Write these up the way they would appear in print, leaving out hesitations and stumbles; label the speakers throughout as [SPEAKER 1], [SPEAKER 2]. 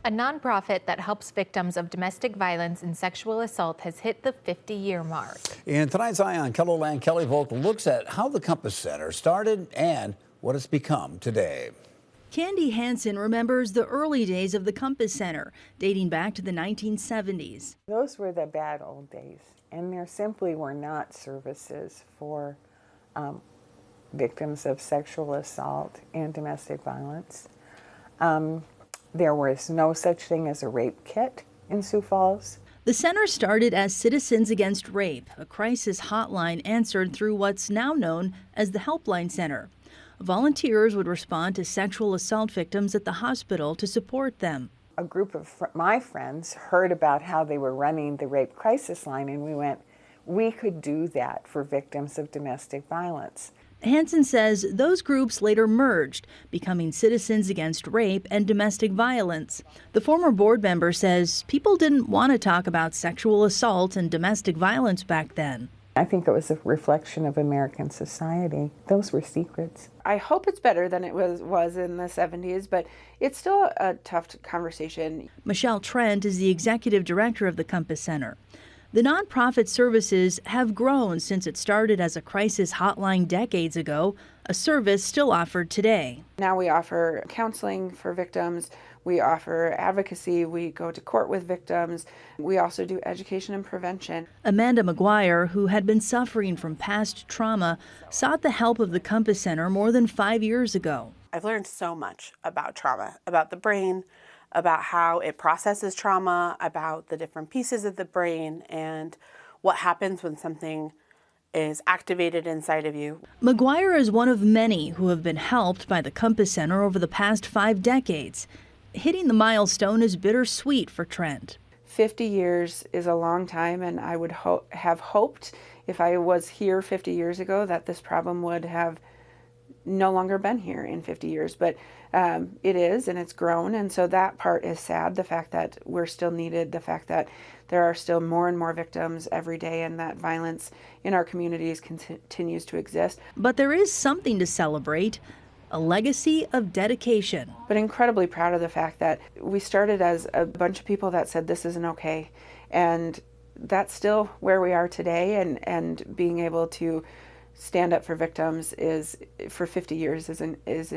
[SPEAKER 1] A nonprofit that helps victims of domestic violence and sexual assault has hit the 50-year mark.
[SPEAKER 2] In tonight's Eye on KELOLAND, Kelly Volk looks at how the Compass Center started and what it's become today.
[SPEAKER 3] Candy Hansen remembers the early days of the Compass Center, dating back to the 1970s.
[SPEAKER 4] Those were the bad old days, and there simply were not services for victims of sexual assault and domestic violence. There was no such thing as a rape kit in Sioux Falls.
[SPEAKER 3] The center started as Citizens Against Rape, a crisis hotline answered through what's now known as the Helpline Center. Volunteers would respond to sexual assault victims at the hospital to support them.
[SPEAKER 4] A group of my friends heard about how they were running the rape crisis line, and we went, we could do that for victims of domestic violence.
[SPEAKER 3] Hansen says those groups later merged, becoming Citizens Against Rape and Domestic Violence. The former board member says people didn't want to talk about sexual assault and domestic violence back then.
[SPEAKER 4] I think it was a reflection of American society. Those were secrets.
[SPEAKER 5] I hope it's better than it was in the 70s, but it's still a tough conversation.
[SPEAKER 3] Michelle Trent is the executive director of the Compass Center. The nonprofit services have grown since it started as a crisis hotline decades ago, a service still offered today.
[SPEAKER 5] Now we offer counseling for victims, we offer advocacy, we go to court with victims, we also do education and prevention.
[SPEAKER 3] Amanda McGuire, who had been suffering from past trauma, sought the help of the Compass Center more than 5 years ago.
[SPEAKER 6] I've learned so much about trauma, about the brain, about how it processes trauma, about the different pieces of the brain, and what happens when something is activated inside of you.
[SPEAKER 3] McGuire is one of many who have been helped by the Compass Center over the past 5 decades. Hitting the milestone is bittersweet for Trent.
[SPEAKER 5] 50 years is a long time, and I would have hoped if I was here 50 years ago that this problem would have no longer been here in 50 years, but it is, and it's grown, and so that part is sad, the fact that we're still needed, the fact that there are still more and more victims every day, and that violence in our communities continues to exist.
[SPEAKER 3] But there is something to celebrate, a legacy of dedication.
[SPEAKER 5] But incredibly proud of the fact that we started as a bunch of people that said this isn't okay, and that's still where we are today, and being able to stand up for victims for 50 years is an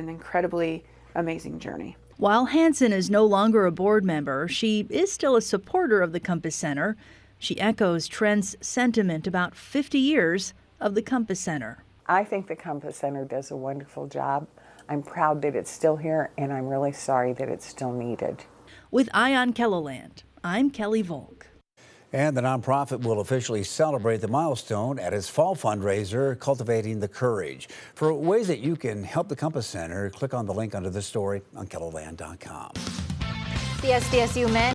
[SPEAKER 5] incredibly amazing journey.
[SPEAKER 3] While Hansen is no longer a board member, she is still a supporter of the Compass Center. She echoes Trent's sentiment about 50 years of the Compass Center.
[SPEAKER 4] I think the Compass Center does a wonderful job. I'm proud that it's still here, and I'm really sorry that it's still needed.
[SPEAKER 3] With Eye on KELOLAND, I'm Kelly Volk.
[SPEAKER 2] And the nonprofit will officially celebrate the milestone at its fall fundraiser, Cultivating the Courage. For ways that you can help the Compass Center, click on the link under this story on KELOLAND.com.
[SPEAKER 1] The SDSU men